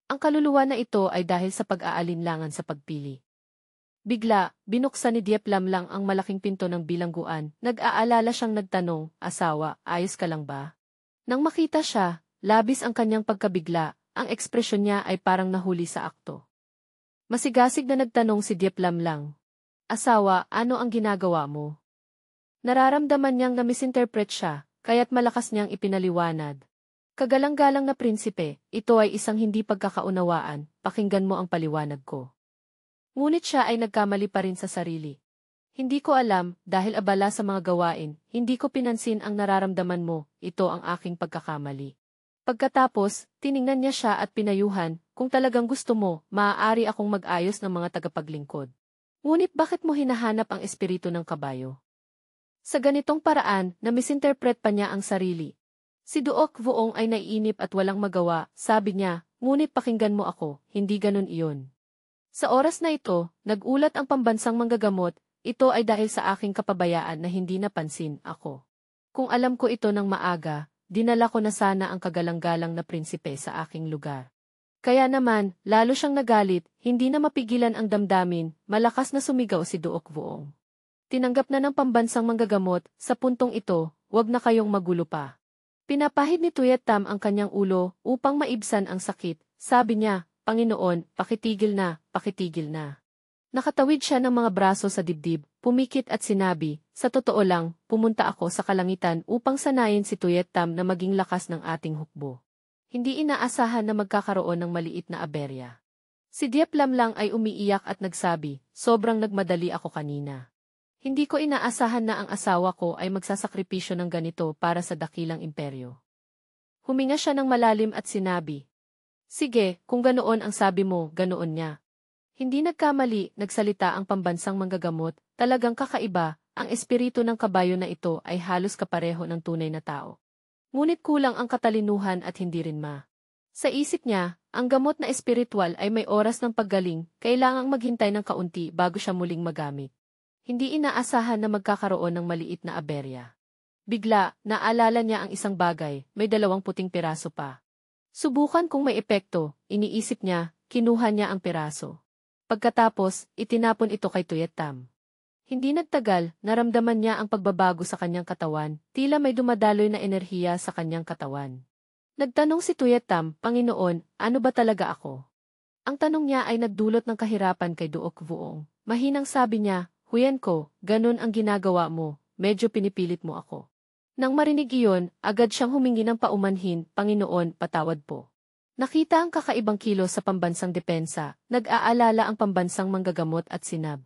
Ang kaluluwa na ito ay dahil sa pag-aalinlangan sa pagpili. Bigla, binuksan ni Diep Lamlang ang malaking pinto ng bilangguan. Nag-aalala siyang nagtanong, "Asawa, ayos ka lang ba?" Nang makita siya, labis ang kanyang pagkabigla, ang ekspresyon niya ay parang nahuli sa akto. Masigasig na nagtanong si Diep Lamlang, "Asawa, ano ang ginagawa mo?" Nararamdaman niyang na-misinterpret siya, kaya't malakas niyang ipinaliwanag. "Kagalang-galang na prinsipe, ito ay isang hindi pagkakaunawaan, pakinggan mo ang paliwanag ko." Ngunit siya ay nagkamali pa rin sa sarili. "Hindi ko alam, dahil abala sa mga gawain, hindi ko pinansin ang nararamdaman mo, ito ang aking pagkakamali." Pagkatapos, tiningnan niya siya at pinayuhan, "Kung talagang gusto mo, maaari akong mag-ayos ng mga tagapaglingkod. Ngunit bakit mo hinahanap ang espiritu ng kabayo?" Sa ganitong paraan, na-misinterpret pa niya ang sarili. Si Duok Vuong ay naiinip at walang magawa, sabi niya, "Ngunit pakinggan mo ako, hindi ganun iyon." Sa oras na ito, nag-ulat ang pambansang manggagamot, "Ito ay dahil sa aking kapabayaan na hindi napansin ako. Kung alam ko ito ng maaga, dinala ko na sana ang kagalang-galang na prinsipe sa aking lugar." Kaya naman, lalo siyang nagalit, hindi na mapigilan ang damdamin, malakas na sumigaw si Duok Vuong. Tinanggap na ng pambansang manggagamot, "Sa puntong ito, wag na kayong magulo pa." Pinapahid ni Tuyet Tam ang kanyang ulo upang maibsan ang sakit. Sabi niya, "Panginoon, pakitigil na, pakitigil na." Nakatawid siya ng mga braso sa dibdib, pumikit at sinabi, "Sa totoo lang, pumunta ako sa kalangitan upang sanayin si Tuyet Tam na maging lakas ng ating hukbo. Hindi inaasahan na magkakaroon ng maliit na aberya." Si Diep Lamlang ay umiiyak at nagsabi, "Sobrang nagmadali ako kanina. Hindi ko inaasahan na ang asawa ko ay magsasakripisyo ng ganito para sa dakilang imperyo." Huminga siya ng malalim at sinabi, "Sige, kung ganoon ang sabi mo, ganoon niya." Hindi nagkamali, nagsalita ang pambansang manggagamot, "Talagang kakaiba, ang espiritu ng kabayo na ito ay halos kapareho ng tunay na tao. Ngunit kulang ang katalinuhan at hindi rin Sa isip niya, ang gamot na espiritual ay may oras ng paggaling, kailangang maghintay ng kaunti bago siya muling magamit. Hindi inaasahan na magkakaroon ng maliit na aberya. Bigla, naalala niya ang isang bagay, may 2 piraso pa. Subukan kung may epekto, iniisip niya, kinuha niya ang piraso. Pagkatapos, itinapon ito kay Tuyet Tam. Hindi nagtagal, naramdaman niya ang pagbabago sa kanyang katawan, tila may dumadaloy na enerhiya sa kanyang katawan. Nagtanong si Tuyet Tam, "Panginoon, ano ba talaga ako?" Ang tanong niya ay nagdulot ng kahirapan kay Duok Vuong. Mahinang sabi niya, "Huyen ko, ganun ang ginagawa mo, medyo pinipilit mo ako." Nang marinig iyon, agad siyang humingi ng paumanhin, "Panginoon, patawad po." Nakita ang kakaibang kilos sa pambansang depensa, nag-aalala ang pambansang manggagamot at sinab.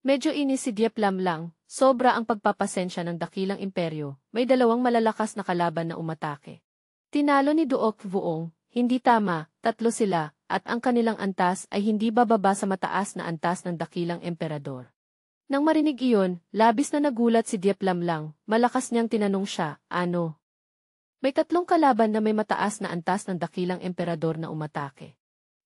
Medyo inis si Diep Lamlang, sobra ang pagpapasensya ng dakilang imperyo, may 2 malalakas na kalaban na umatake. Tinalo ni Duok Vuong, hindi tama, 3 sila, at ang kanilang antas ay hindi bababa sa mataas na antas ng dakilang emperador. Nang marinig iyon, labis na nagulat si Diep Lamlang, malakas niyang tinanong siya, "Ano?" May 3 kalaban na may mataas na antas ng dakilang emperador na umatake.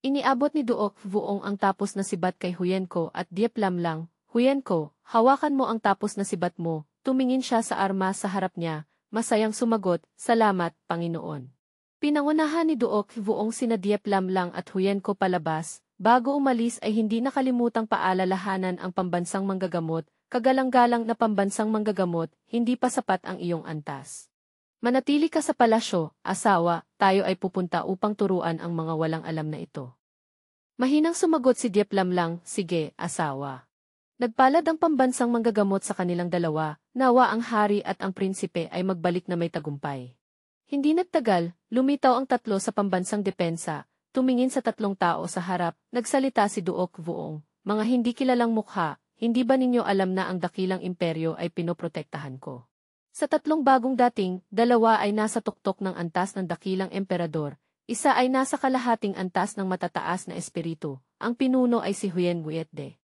Iniabot ni Duok Vuong ang tapos na sibat kay Huyen Ko at Diep Lamlang, "Huyen Ko, hawakan mo ang tapos na sibat mo." Tumingin siya sa armas sa harap niya, masayang sumagot, "Salamat, Panginoon." Pinangunahan ni Duok Vuong sina Diep Lamlang at Huyen Ko palabas, bago umalis ay hindi nakalimutang paalalahanan ang pambansang manggagamot, "Kagalang-galang na pambansang manggagamot, hindi pa sapat ang iyong antas. Manatili ka sa palasyo, asawa, tayo ay pupunta upang turuan ang mga walang alam na ito." Mahinang sumagot si Diep Lamlang, "Sige, asawa." Nagpalad ang pambansang manggagamot sa kanilang dalawa, nawa ang hari at ang prinsipe ay magbalik na may tagumpay. Hindi nagtagal, lumitaw ang 3 sa pambansang depensa, tumingin sa 3 tao sa harap, nagsalita si Duok Vuong, "Mga hindi kilalang mukha, hindi ba ninyo alam na ang dakilang imperyo ay pinoprotektahan ko? Sa 3 bagong dating, 2 ay nasa tuktok ng antas ng dakilang emperador, isa ay nasa kalahating antas ng matataas na espiritu, ang pinuno ay si Huyen Wuetde.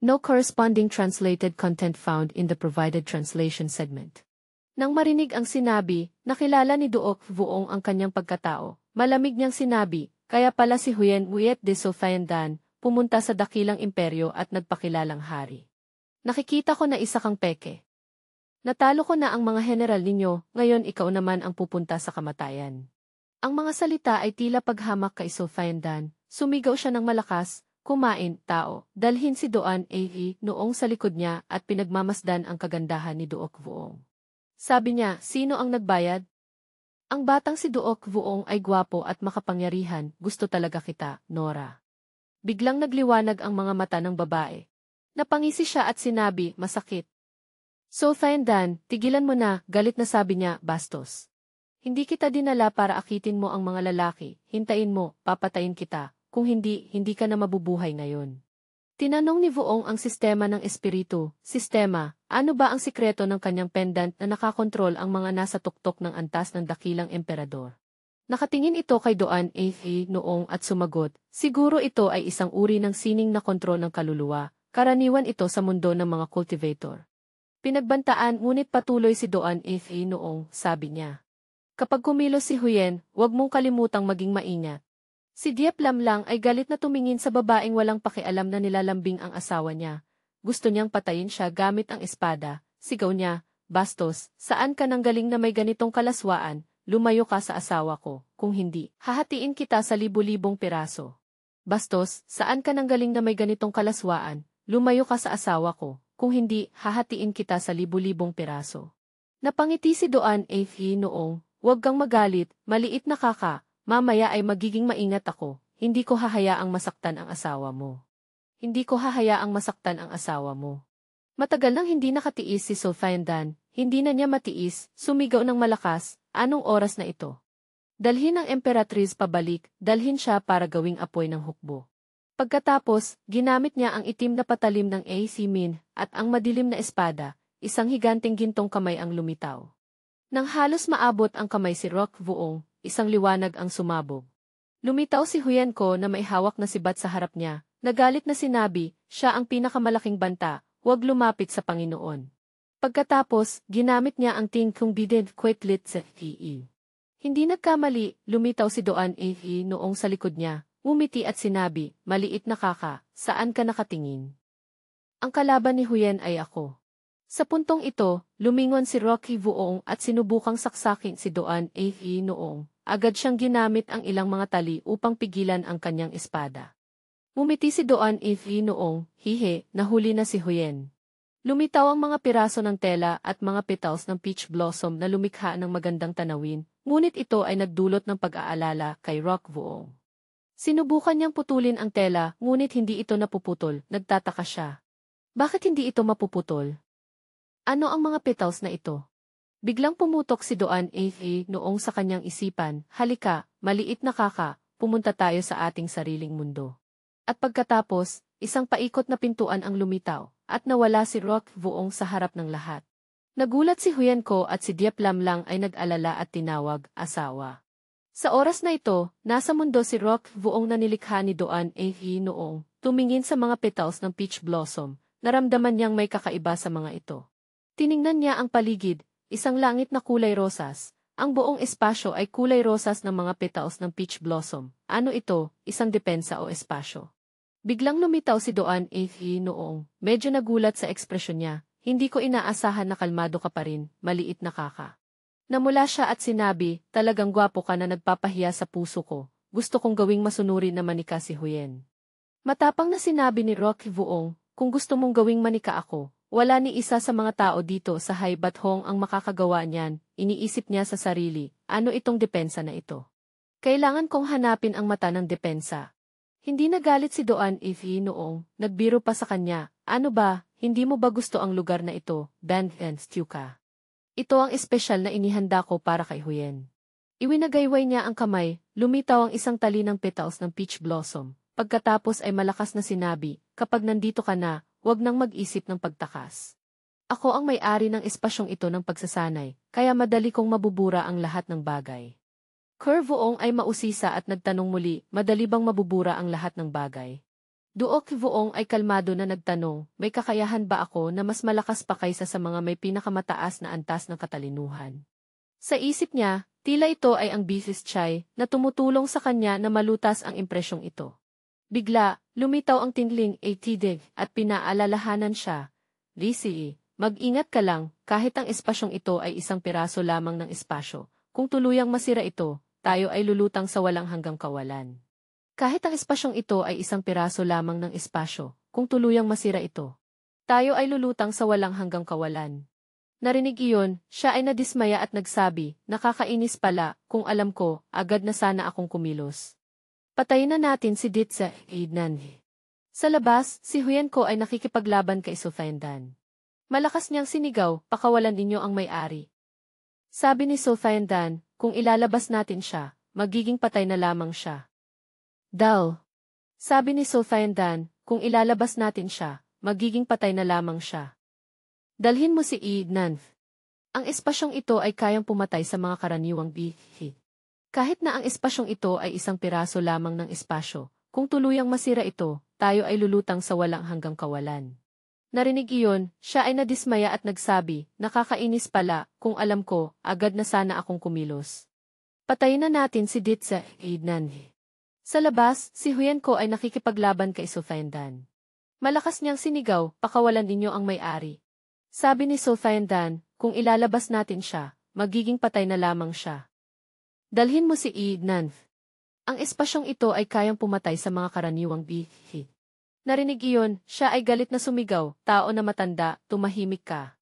No corresponding translated content found in the provided translation segment." Nang marinig ang sinabi, nakilala ni Duok Vuong ang kanyang pagkatao. Malamig niyang sinabi, "Kaya pala si Huyen Wuetde Sofiandan, pumunta sa dakilang imperyo at nagpakilalang hari. Nakikita ko na isa kang peke. Natalo ko na ang mga general ninyo, ngayon ikaw naman ang pupunta sa kamatayan." Ang mga salita ay tila paghamak kay Sophiandan. Sumigaw siya ng malakas, kumain, tao, dalhin si Doan Ahi noong sa likod niya at pinagmamasdan ang kagandahan ni Duok Vuong. Sabi niya, sino ang nagbayad? Ang batang si Duok Vuong ay gwapo at makapangyarihan, gusto talaga kita, Nora. Biglang nagliwanag ang mga mata ng babae. Napangisi siya at sinabi, masakit. Sophiandan, tigilan mo na, galit na sabi niya, bastos. Hindi kita dinala para akitin mo ang mga lalaki, hintayin mo, papatayin kita, kung hindi, hindi ka na mabubuhay ngayon. Tinanong ni Vuong ang sistema ng espiritu, sistema, ano ba ang sikreto ng kanyang pendant na nakakontrol ang mga nasa tuktok ng antas ng dakilang emperador? Nakatingin ito kay Doan Ahi noong at sumagot, siguro ito ay isang uri ng sining na kontrol ng kaluluwa, karaniwan ito sa mundo ng mga cultivator. Pinagbantaan ngunit patuloy si Doan Ahi noong, sabi niya. Kapag kumilos si Huyen, huwag mong kalimutang maging maingat. Si Diep Lamlang ay galit na tumingin sa babaeng walang pakialam na nilalambing ang asawa niya. Gusto niyang patayin siya gamit ang espada. Sigaw niya, bastos, saan ka nang galing na may ganitong kalaswaan? Lumayo ka sa asawa ko, kung hindi, hahatiin kita sa libu-libong piraso. Bastos, saan ka nang galing na may ganitong kalaswaan? Lumayo ka sa asawa ko, kung hindi, hahatiin kita sa libu-libong piraso. Napangiti si Doan Ahi noong, huwag kang magalit, maliit na kaka, mamaya ay magiging maingat ako, hindi ko hahayaang masaktan ang asawa mo. Hindi ko hahayaang masaktan ang asawa mo. Matagal nang hindi nakatiis si Sophiandan, hindi na niya matiis, sumigaw ng malakas, anong oras na ito? Dalhin ang emperatriz pabalik, dalhin siya para gawing apoy ng hukbo. Pagkatapos, ginamit niya ang itim na patalim ng AC Min at ang madilim na espada, isang higanteng gintong kamay ang lumitaw. Nang halos maabot ang kamay si Rock Vuong, isang liwanag ang sumabog. Lumitaw si Huyen Ko na may hawak na sibat sa harap niya, nagalit na sinabi, siya ang pinakamalaking banta, huwag lumapit sa Panginoon. Pagkatapos, ginamit niya ang Ting Kung Bidin Kweklit sa Hii. Hindi nagkamali, lumitaw si Doan Ahi noong sa likod niya, umiti at sinabi, maliit na kaka, saan ka nakatingin? Ang kalaban ni Huyen ay ako. Sa puntong ito, lumingon si Rocky Vuong at sinubukang saksakin si Doan Ahi noong. Agad siyang ginamit ang ilang mga tali upang pigilan ang kanyang espada. Mumiti si Doan Ahi noong, hihe, nahuli na si Huyen. Lumitaw ang mga piraso ng tela at mga petals ng peach blossom na lumikha ng magandang tanawin, ngunit ito ay nagdulot ng pag-aalala kay Rock Vuong. Sinubukan niyang putulin ang tela, ngunit hindi ito napuputol, nagtataka siya. Bakit hindi ito mapuputol? Ano ang mga petals na ito? Biglang pumutok si Doan Ahi noong sa kanyang isipan, halika, maliit na kaka, pumunta tayo sa ating sariling mundo. At pagkatapos, isang paikot na pintuan ang lumitaw, at nawala si Rock Vuong sa harap ng lahat. Nagulat si Huyen Ko at si Diep Lamlang ay nag-alala at tinawag, asawa. Sa oras na ito, nasa mundo si Rock Vuong na nilikha ni Doan Ahi noong, tumingin sa mga petals ng peach blossom, naramdaman niyang may kakaiba sa mga ito. Tiningnan niya ang paligid, isang langit na kulay rosas, ang buong espasyo ay kulay rosas ng mga petals ng peach blossom. Ano ito, isang depensa o espasyo? Biglang lumitaw si Doan Ahi noong, medyo nagulat sa ekspresyon niya, hindi ko inaasahan na kalmado ka pa rin, maliit na kaka. Namula siya at sinabi, talagang gwapo ka na nagpapahiya sa puso ko, gusto kong gawing masunuri na manika si Huyen. Matapang na sinabi ni Rocky Vuong, kung gusto mong gawing manika ako, wala ni isa sa mga tao dito sa Haibat Hong ang makakagawa niyan, iniisip niya sa sarili, ano itong depensa na ito? Kailangan kong hanapin ang mata ng depensa. Hindi nagalit si Doan Ahi noong, nagbiro pa sa kanya, ano ba, hindi mo ba gusto ang lugar na ito, Band and Stew ka? Ito ang espesyal na inihanda ko para kay Huyen. Iwinagayway niya ang kamay, lumitaw ang isang tali ng petals ng peach blossom, pagkatapos ay malakas na sinabi, kapag nandito ka na, huwag nang mag-isip ng pagtakas. Ako ang may-ari ng espasyong ito ng pagsasanay, kaya madali kong mabubura ang lahat ng bagay. Kerr Vuong ay mausisa at nagtanong muli, madali bang mabubura ang lahat ng bagay? Duok Vuong ay kalmado na nagtanong, may kakayahan ba ako na mas malakas pa kaysa sa mga may pinakamataas na antas ng katalinuhan? Sa isip niya, tila ito ay ang Beef's Chai na tumutulong sa kanya na malutas ang impresyong ito. Bigla, lumitaw ang tingling ATD at pinaalalahanan siya. Lizzie, mag-ingat ka lang, kahit ang espasyong ito ay isang piraso lamang ng espasyo. Kung tuluyang masira ito, tayo ay lulutang sa walang hanggang kawalan. Kahit ang espasyong ito ay isang piraso lamang ng espasyo, kung tuluyang masira ito, tayo ay lulutang sa walang hanggang kawalan. Narinig iyon, siya ay nadismaya at nagsabi, nakakainis pala, kung alam ko, agad na sana akong kumilos. Patayin na natin si Ditsa, Aidnan. Sa labas, si Huyenko ay nakikipaglaban kay Sophaendan. Malakas niyang sinigaw, pakawalan ninyo ang may-ari. Sabi ni Sophaendan, kung ilalabas natin siya, magiging patay na lamang siya. Dal. Sabi ni Sophaendan, kung ilalabas natin siya, magiging patay na lamang siya. Dalhin mo si Aidnan. Ang espasyong ito ay kayang pumatay sa mga karaniwang bihi. Kahit na ang espasyong ito ay isang piraso lamang ng espasyo, kung tuluyang masira ito, tayo ay lulutang sa walang hanggang kawalan. Narinig iyon, siya ay nadismaya at nagsabi, nakakainis pala, kung alam ko, agad na sana akong kumilos. Patayin na natin si Ditsa, Aidnan. Sa labas, si Huyenko ay nakikipaglaban kay Sophaendan. Malakas niyang sinigaw, pakawalan ninyo ang may-ari. Sabi ni Sophaendan, kung ilalabas natin siya, magiging patay na lamang siya. Dalhin mo si Aidnan. Ang espasyong ito ay kayang pumatay sa mga karaniwang bihi. Narinig iyon, siya ay galit na sumigaw, tao na matanda, tumahimik ka.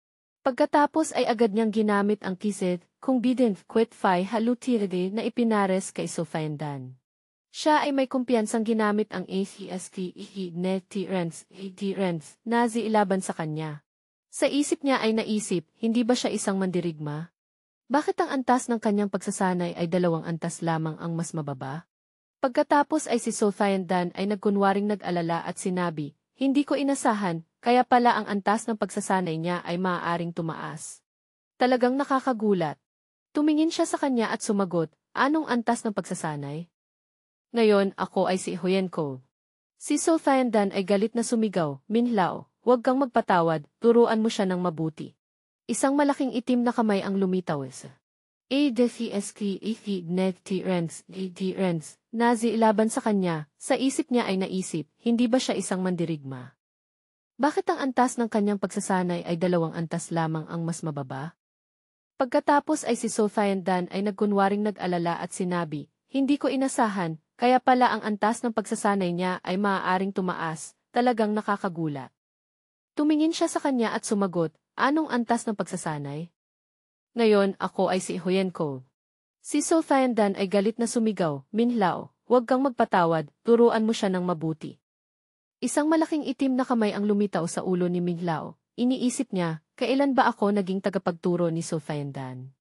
Pagkatapos ay agad niyang ginamit ang kisid, kung bidin, quit fi halutiride na ipinares kay Sophaendan. Siya ay may kumpiyansang ginamit ang ACST Nazi ilaban sa kanya. Sa isip niya ay naisip, hindi ba siya isang mandirigma? Bakit ang antas ng kanyang pagsasanay ay 2 antas lamang ang mas mababa? Pagkatapos ay si Sophaendan ay nagkunwaring nag-alala at sinabi, hindi ko inasahan, kaya pala ang antas ng pagsasanay niya ay maaaring tumaas. Talagang nakakagulat. Tumingin siya sa kanya at sumagot, anong antas ng pagsasanay? Ngayon, ako ay si Huyenko. Si Sophaendan ay galit na sumigaw, Minlao. Huwag kang magpatawad, turuan mo siya ng mabuti. Isang malaking itim na kamay ang lumitaw sa Nazi ilaban sa kanya, sa isip niya ay naisip, hindi ba siya isang mandirigma? Bakit ang antas ng kanyang pagsasanay ay 2 antas lamang ang mas mababa? Pagkatapos ay si Sophaendan ay nagkunwaring nag-alala at sinabi, hindi ko inasahan, kaya pala ang antas ng pagsasanay niya ay maaaring tumaas, talagang nakakagulat. Tumingin siya sa kanya at sumagot, anong antas ng pagsasanay? Ngayon, ako ay si Huyenko. Si Sophaendan ay galit na sumigaw, Minlao, huwag kang magpatawad, turuan mo siya ng mabuti. Isang malaking itim na kamay ang lumitaw sa ulo ni Minlao. Iniisip niya, kailan ba ako naging tagapagturo ni Sophaendan?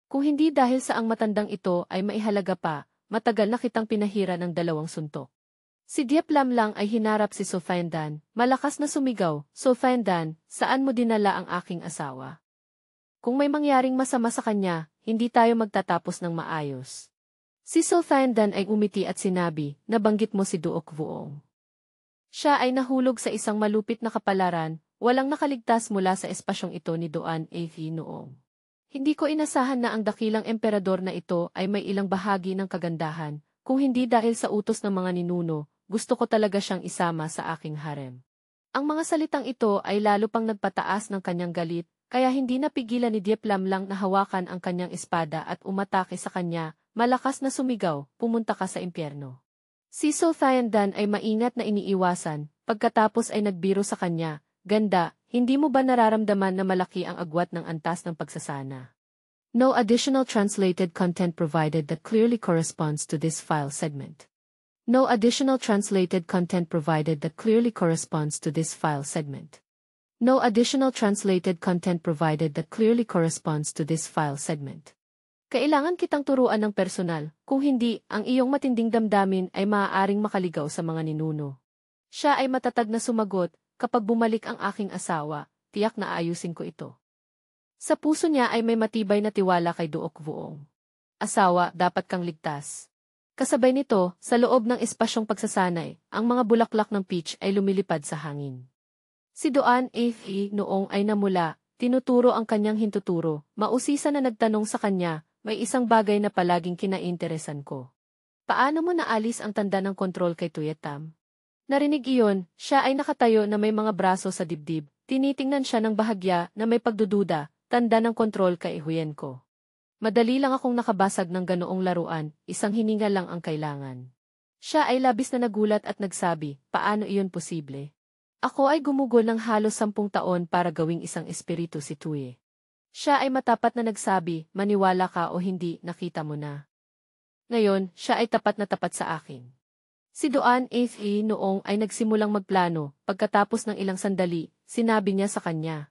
Kung hindi dahil sa ang matandang ito ay maihalaga pa, matagal na kitang pinahira ng 2 suntok. Si Dieplam lang ay hinarap si Sophaendan, malakas na sumigaw, Sophaendan, saan mo dinala ang aking asawa? Kung may mangyaring masama sa kanya, hindi tayo magtatapos ng maayos. Si Sophaendan ay umiti at sinabi, nabanggit mo si Duok Vuong. Siya ay nahulog sa isang malupit na kapalaran, walang nakaligtas mula sa espasyong ito ni Doan A.V. noong. Hindi ko inasahan na ang dakilang emperador na ito ay may ilang bahagi ng kagandahan, kung hindi dahil sa utos ng mga ninuno, gusto ko talaga siyang isama sa aking harem. Ang mga salitang ito ay lalo pang nagpataas ng kanyang galit, kaya hindi napigilan ni Dieplam lang na hawakan ang kanyang espada at umatake sa kanya, malakas na sumigaw, pumunta ka sa impyerno. Si Sophaendan ay maingat na iniiwasan, pagkatapos ay nagbiro sa kanya, ganda, hindi mo ba nararamdaman na malaki ang agwat ng antas ng pagsasana? No additional translated content provided that clearly corresponds to this file segment. No additional translated content provided that clearly corresponds to this file segment. No additional translated content provided that clearly corresponds to this file segment. Kailangan kitang turuan ng personal, kung hindi, ang iyong matinding damdamin ay maaaring makaligaw sa mga ninuno. Siya ay matatag na sumagot, kapag bumalik ang aking asawa, tiyak na ayusin ko ito. Sa puso niya ay may matibay na tiwala kay Duok Vuong. Asawa, dapat kang ligtas. Kasabay nito, sa loob ng espasyong pagsasanay, ang mga bulaklak ng peach ay lumilipad sa hangin. Si Doan A.V. noong ay namula, tinuturo ang kanyang hintuturo, mausisa na nagtanong sa kanya, may isang bagay na palaging kinainteresan ko. Paano mo naalis ang tanda ng kontrol kay Tuyetam? Narinig iyon, siya ay nakatayo na may mga braso sa dibdib, tinitingnan siya ng bahagya na may pagdududa, tanda ng kontrol kay Huyenko. Madali lang akong nakabasag ng ganoong laruan, isang hininga lang ang kailangan. Siya ay labis na nagulat at nagsabi, paano iyon posible? Ako ay gumugol ng halos 10 taon para gawing isang espiritu si Tuye. Siya ay matapat na nagsabi, maniwala ka o hindi, nakita mo na. Ngayon, siya ay tapat na tapat sa akin. Si Doan A.E. noong ay nagsimulang magplano, pagkatapos ng ilang sandali, sinabi niya sa kanya.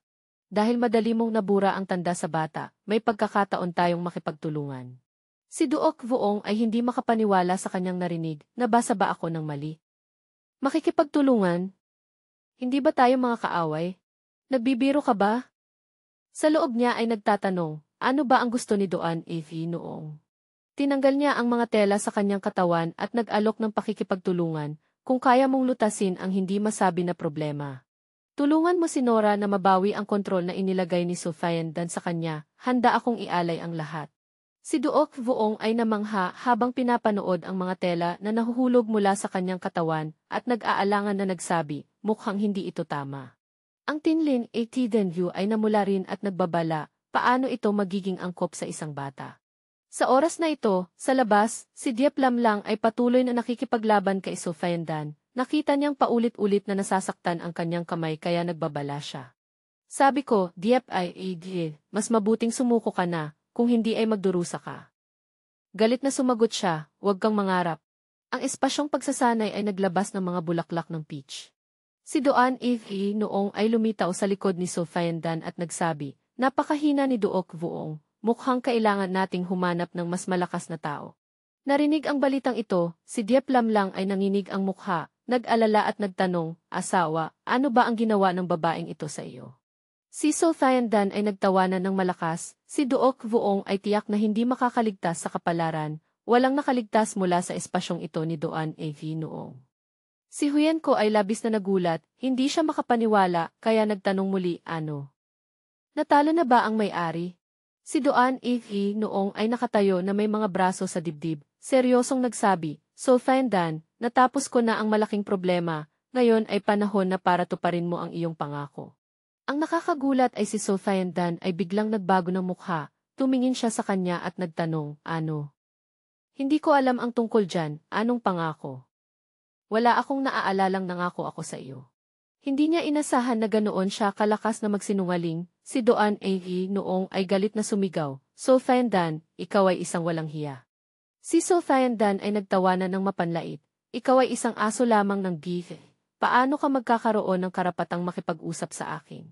Dahil madali mong nabura ang tanda sa bata, may pagkakataon tayong makipagtulungan. Si Duok Vuong ay hindi makapaniwala sa kanyang narinig, nabasa ba ako ng mali? Makikipagtulungan? Hindi ba tayo mga kaaway? Nagbibiro ka ba? Sa loob niya ay nagtatanong, ano ba ang gusto ni Doan A.V. noong? Tinanggal niya ang mga tela sa kanyang katawan at nag-alok ng pakikipagtulungan, kung kaya mong lutasin ang hindi masabi na problema. Tulungan mo si Nora na mabawi ang kontrol na inilagay ni Sophian Dan sa kanya, handa akong ialay ang lahat. Si Duok Vuong ay namangha habang pinapanood ang mga tela na nahuhulog mula sa kanyang katawan at nag-aalangan na nagsabi, mukhang hindi ito tama. Ang Tinlin A.T. Denview ay namula rin at nagbabala, paano ito magiging angkop sa isang bata. Sa oras na ito, sa labas, si Diep Lam Lang ay patuloy na nakikipaglaban kay Sophian Dan. Nakita niyang paulit-ulit na nasasaktan ang kanyang kamay kaya nagbabala siya. Sabi ko, Diep mas mabuting sumuko ka na, kung hindi ay magdurusa ka. Galit na sumagot siya, huwag kang mangarap. Ang espasyong pagsasanay ay naglabas ng mga bulaklak ng peach. Si Doan A.E. noong ay lumitaw sa likod ni Sophian Dan at nagsabi, napakahina ni Duok Vuong, mukhang kailangan nating humanap ng mas malakas na tao. Narinig ang balitang ito, si Diep Lam Lang ay nanginig ang mukha. Nag-alala at nagtanong, asawa, ano ba ang ginawa ng babaeng ito sa iyo? Si Sophian Dan ay nagtawanan ng malakas, si Duok Vuong ay tiyak na hindi makakaligtas sa kapalaran, walang nakaligtas mula sa espasyong ito ni Doan A.V. noong. Si Huyen Ko ay labis na nagulat, hindi siya makapaniwala, kaya nagtanong muli, ano? Natalo na ba ang may-ari? Si Doan A.V. noong ay nakatayo na may mga braso sa dibdib, seryosong nagsabi, Sophian Dan, natapos ko na ang malaking problema, ngayon ay panahon na para tuparin mo ang iyong pangako. Ang nakakagulat ay si Sophian Dan ay biglang nagbago ng mukha, tumingin siya sa kanya at nagtanong, ano? Hindi ko alam ang tungkol dyan, anong pangako? Wala akong naaalalang nangako ako sa iyo. Hindi niya inasahan na ganoon siya kalakas na magsinungaling, si Doan A.E. noong ay galit na sumigaw, Sophian Dan, ikaw ay isang walang hiya. Si Sophian Dan ay nagtawanan ng mapanlait. Ikaw ay isang aso lamang ng gife. Paano ka magkakaroon ng karapatang makipag-usap sa akin?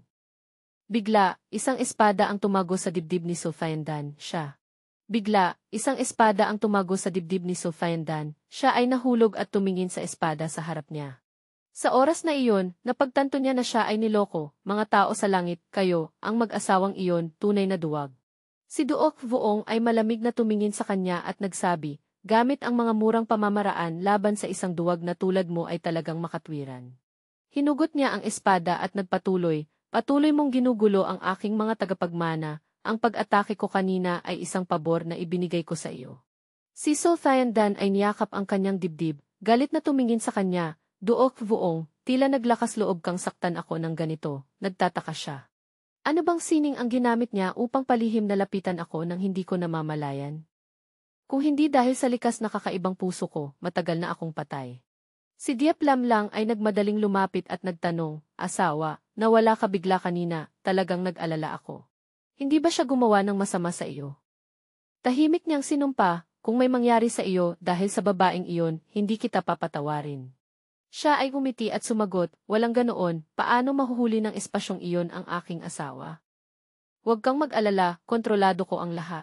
Bigla, isang espada ang tumago sa dibdib ni Sophian Dan, siya. Bigla, isang espada ang tumago sa dibdib ni Sophian Dan, siya ay nahulog at tumingin sa espada sa harap niya. Sa oras na iyon, napagtanto niya na siya ay niloko, mga tao sa langit, kayo, ang mag-asawang iyon, tunay na duwag. Si Duok Vuong ay malamig na tumingin sa kanya at nagsabi, gamit ang mga murang pamamaraan laban sa isang duwag na tulad mo ay talagang makatwiran. Hinugot niya ang espada at nagpatuloy, patuloy mong ginugulo ang aking mga tagapagmana, ang pag-atake ko kanina ay isang pabor na ibinigay ko sa iyo. Si Sophian Dan ay niyakap ang kanyang dibdib, galit na tumingin sa kanya, Duok Vuong, tila naglakas loob kang saktan ako ng ganito, nagtataka siya. Ano bang sining ang ginamit niya upang palihim na lapitan ako nang hindi ko namamalayan? Kung hindi dahil sa likas na kakaibang puso ko, matagal na akong patay. Si Diep Lam Lang ay nagmadaling lumapit at nagtanong, asawa, nawala ka bigla kanina, talagang nag-alala ako. Hindi ba siya gumawa ng masama sa iyo? Tahimik niyang sinumpa, kung may mangyari sa iyo dahil sa babaeng iyon, hindi kita papatawarin. Siya ay umiti at sumagot, walang ganoon, paano mahuhuli ng espasyong iyon ang aking asawa? Huwag kang mag-alala, kontrolado ko ang lahat.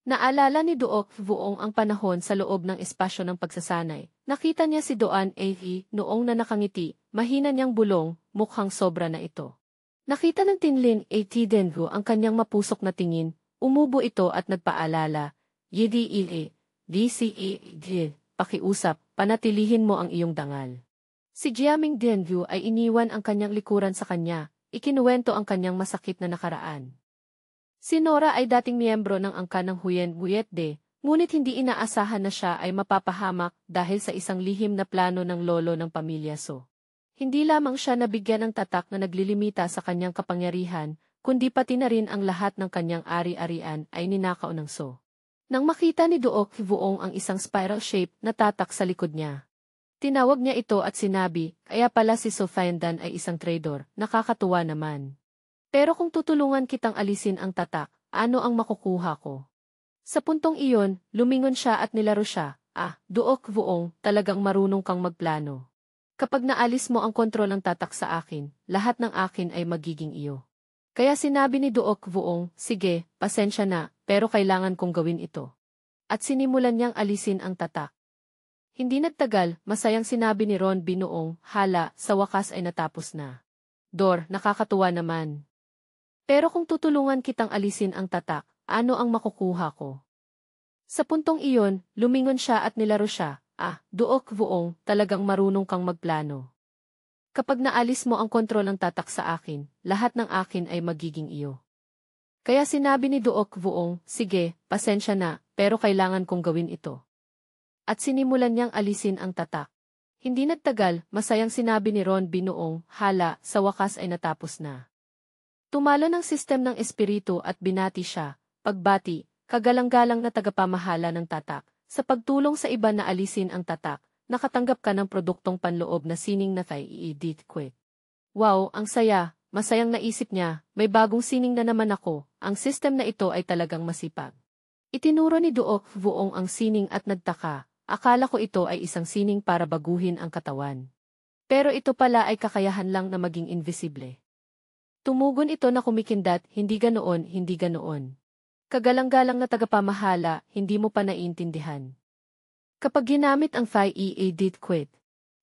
Naalala ni Duok Vuong ang panahon sa loob ng espasyo ng pagsasanay. Nakita niya si Doan A.E. noong na nakangiti, mahina niyang bulong, mukhang sobra na ito. Nakita ng Tinlin A.T. Denview ang kanyang mapusok na tingin, umubo ito at nagpaalala, Yidi DCE, pakiusap, panatilihin mo ang iyong dangal. Si Jiaming Denview ay iniwan ang kanyang likuran sa kanya, ikinuwento ang kanyang masakit na nakaraan. Si Nora ay dating miyembro ng angkan ng Huyen Buyetde, ngunit hindi inaasahan na siya ay mapapahamak dahil sa isang lihim na plano ng lolo ng pamilya So. Hindi lamang siya nabigyan ng tatak na naglilimita sa kanyang kapangyarihan, kundi pati na rin ang lahat ng kanyang ari-arian ay ninakaw ng So. Nang makita ni Duok Vuong ang isang spiral shape na tatak sa likod niya, tinawag niya ito at sinabi, kaya pala si So Faendan ay isang traitor, nakakatuwa naman. Pero kung tutulungan kitang alisin ang tatak, ano ang makukuha ko? Sa puntong iyon, lumingon siya at nilaro siya, Duok Vuong, talagang marunong kang magplano. Kapag naalis mo ang kontrol ng tatak sa akin, lahat ng akin ay magiging iyo. Kaya sinabi ni Duok Vuong, sige, pasensya na, pero kailangan kong gawin ito. At sinimulan niyang alisin ang tatak. Hindi nagtagal, masayang sinabi ni Ron Binuong, hala, sa wakas ay natapos na. Dor, nakakatuwa naman. Pero kung tutulungan kitang alisin ang tatak, ano ang makukuha ko? Sa puntong iyon, lumingon siya at nilaro siya, Duok Vuong, talagang marunong kang magplano. Kapag naalis mo ang kontrol ng tatak sa akin, lahat ng akin ay magiging iyo. Kaya sinabi ni Duok Vuong, sige, pasensya na, pero kailangan kong gawin ito. At sinimulan niyang alisin ang tatak. Hindi nagtagal, masayang sinabi ni Ron Binuong, hala, sa wakas ay natapos na. Tumalo ng sistem ng espiritu at binati siya, pagbati, kagalang-galang na tagapamahala ng tatak, sa pagtulong sa iba na alisin ang tatak, nakatanggap ka ng produktong panloob na sining na Edit Quick. Wow, ang saya, masayang naisip niya, may bagong sining na naman ako, ang system na ito ay talagang masipag. Itinuro ni Duok Vuong ang sining at nagtaka, akala ko ito ay isang sining para baguhin ang katawan. Pero ito pala ay kakayahan lang na maging invisible. Tumugon ito na kumikindat, hindi ganoon, hindi ganoon. Kagalang-galang na tagapamahala, hindi mo pa naiintindihan. Kapag ginamit ang Edit Quit,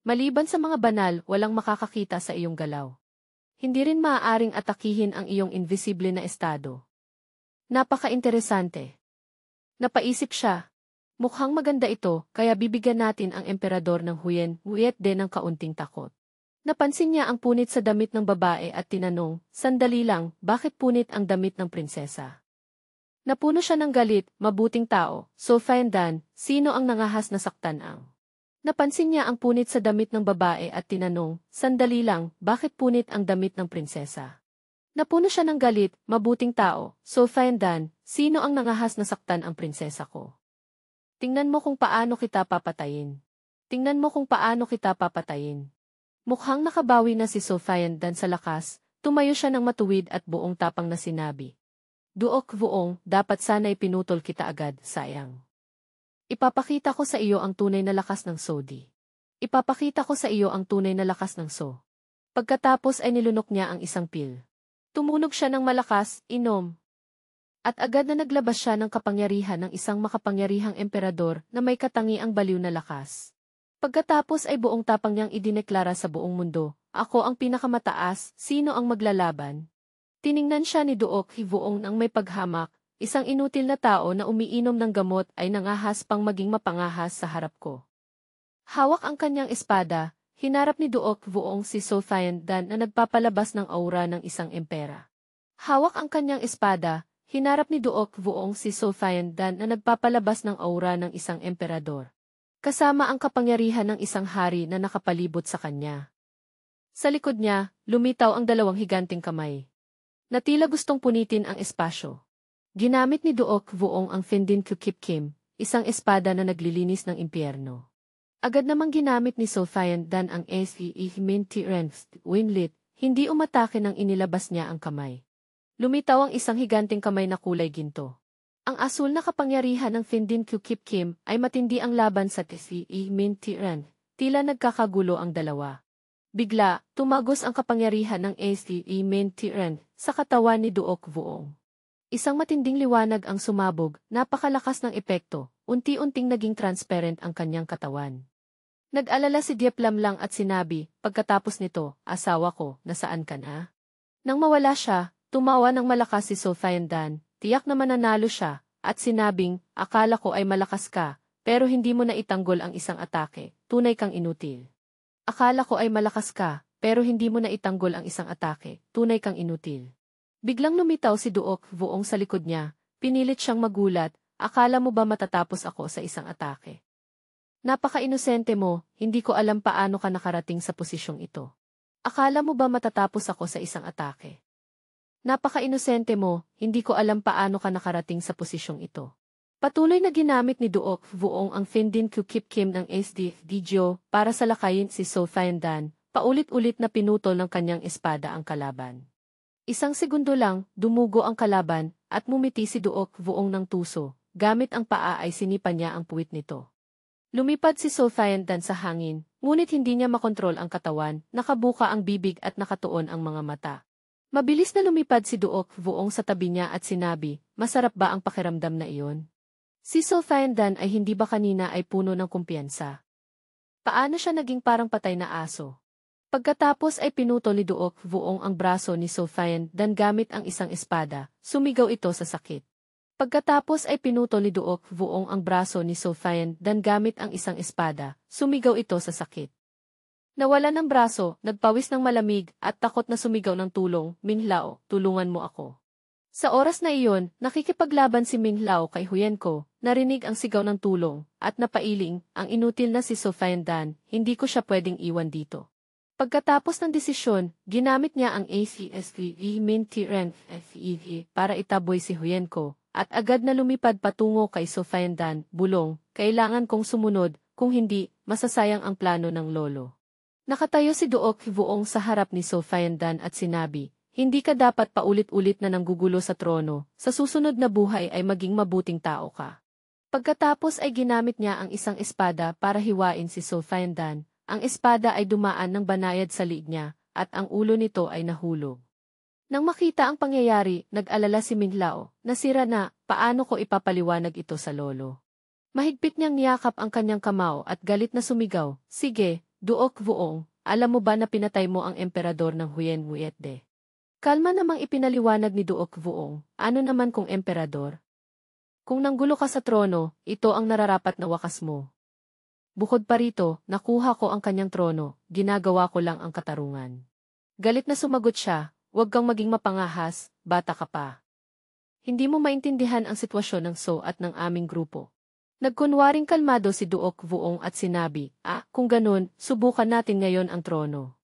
maliban sa mga banal, walang makakakita sa iyong galaw. Hindi rin maaaring atakihin ang iyong invisible na estado. Napaka-interesante. Napaisip siya. Mukhang maganda ito, kaya bibigyan natin ang emperador ng Huyet din ng kaunting takot. Napansin niya ang punit sa damit ng babae at tinanong, sandali lang, bakit punit ang damit ng prinsesa? Napuno siya ng galit, mabuting tao, So Faendan, sino ang nangahas na saktan ang? Napansin niya ang punit sa damit ng babae at tinanong, sandali lang, bakit punit ang damit ng prinsesa? Napuno siya ng galit, mabuting tao, So Faendan, sino ang nangahas na saktan ang prinsesa ko? Tingnan mo kung paano kita papatayin. Tingnan mo kung paano kita papatayin. Mukhang nakabawi na si So Faendan sa lakas, tumayo siya ng matuwid at buong tapang na sinabi. Duok Vuong, dapat sana'y pinutol kita agad, sayang. Ipapakita ko sa iyo ang tunay na lakas ng Sodi. Ipapakita ko sa iyo ang tunay na lakas ng So. Pagkatapos ay nilunok niya ang isang pil. Tumunog siya ng malakas, inom. At agad na naglabas siya ng kapangyarihan ng isang makapangyarihang emperador na may katangiang baliw na lakas. Pagkatapos ay buong tapang niyang idineklara sa buong mundo, ako ang pinakamataas, sino ang maglalaban? Tiningnan siya ni Duok Vuong nang may paghamak, isang inutil na tao na umiinom ng gamot ay nangahas pang maging mapangahas sa harap ko. Hawak ang kanyang espada, hinarap ni Duok Vuong si So Faendan na nagpapalabas ng aura ng isang empera. Hawak ang kanyang espada, hinarap ni Duok Vuong si So Faendan na nagpapalabas ng aura ng isang emperador. Kasama ang kapangyarihan ng isang hari na nakapalibot sa kanya. Sa likod niya, lumitaw ang dalawang higanting kamay. Na tila gustong punitin ang espasyo. Ginamit ni Duok Vuong ang Fendin Kukip Kim, isang espada na naglilinis ng impyerno. Agad namang ginamit ni So Faendan ang Minty Renft, Winlit, hindi umatake nang inilabas niya ang kamay. Lumitaw ang isang higanting kamay na kulay ginto. Ang asul na kapangyarihan ng Fendin Kukip Kim ay matindi ang laban sa Minty Renft, tila nagkakagulo ang dalawa. Bigla, tumagos ang kapangyarihan ng Minty Renft sa katawan ni Duok Vuong. Isang matinding liwanag ang sumabog, napakalakas ng epekto, unti-unting naging transparent ang kanyang katawan. Nag-alala si Diep Lamlang at sinabi, pagkatapos nito, asawa ko, nasaan ka na? Nang mawala siya, tumawa ng malakas si So Faendan, tiyak na mananalo siya, at sinabing, akala ko ay malakas ka, pero hindi mo na itanggol ang isang atake, tunay kang inutil. Akala ko ay malakas ka, pero hindi mo na itanggol ang isang atake, tunay kang inutil. Biglang lumitaw si Duok Vuong sa likod niya, pinilit siyang magulat, akala mo ba matatapos ako sa isang atake? Napaka-inosente mo, hindi ko alam paano ka nakarating sa posisyong ito. Akala mo ba matatapos ako sa isang atake? Napaka-inosente mo, hindi ko alam paano ka nakarating sa posisyong ito. Patuloy na ginamit ni Duok Vuong ang Findin Kukip Kim ng SD Digio para salakayin si So Thayandan, paulit-ulit na pinutol ng kanyang espada ang kalaban. Isang segundo lang, dumugo ang kalaban, at mumiti si Duok Vuong ng tuso, gamit ang paa ay sinipa niya ang puwit nito. Lumipad si So Thayandan sa hangin, ngunit hindi niya makontrol ang katawan, nakabuka ang bibig at nakatuon ang mga mata. Mabilis na lumipad si Duok Vuong sa tabi niya at sinabi, masarap ba ang pakiramdam na iyon? Si So Thayandan ay hindi ba kanina ay puno ng kumpiyansa? Paano siya naging parang patay na aso? Pagkatapos ay pinutol ni Duok Vuong ang braso ni So Thayandan gamit ang isang espada, sumigaw ito sa sakit. Pagkatapos ay pinutol ni Duok Vuong ang braso ni So Thayandan gamit ang isang espada, sumigaw ito sa sakit. Nawala ng braso, nagpawis ng malamig, at takot na sumigaw ng tulong, Minglao, tulungan mo ako. Sa oras na iyon, nakikipaglaban si Minglao kay Huyenko, narinig ang sigaw ng tulong, at napailing, ang inutil na si So Thayandan, hindi ko siya pwedeng iwan dito. Pagkatapos ng desisyon, ginamit niya ang ACSVE Mintiren FEE para itaboy si Huyenko, at agad na lumipad patungo kay So Thayandan, bulong, kailangan kong sumunod, kung hindi, masasayang ang plano ng lolo. Nakatayo si Duok Vuong sa harap ni So Thayandan at sinabi, hindi ka dapat paulit-ulit na nanggugulo sa trono, sa susunod na buhay ay maging mabuting tao ka. Pagkatapos ay ginamit niya ang isang espada para hiwain si So Thayandan, ang espada ay dumaan ng banayad sa liig niya, at ang ulo nito ay nahulog. Nang makita ang pangyayari, nag-alala si Minglao, nasira na, paano ko ipapaliwanag ito sa lolo? Mahigpit niyang niyakap ang kanyang kamao at galit na sumigaw, sige, Duok Vuong, alam mo ba na pinatay mo ang emperador ng Huyen Huetde? Kalma namang ipinaliwanag ni Duok Vuong, ano naman kung emperador? Kung nanggulo ka sa trono, ito ang nararapat na wakas mo. Bukod pa rito, nakuha ko ang kanyang trono, ginagawa ko lang ang katarungan. Galit na sumagot siya, huwag kang maging mapangahas, bata ka pa. Hindi mo maintindihan ang sitwasyon ng So at ng aming grupo. Nagkunwaring kalmado si Duok Vuong at sinabi, kung ganun, subukan natin ngayon ang trono.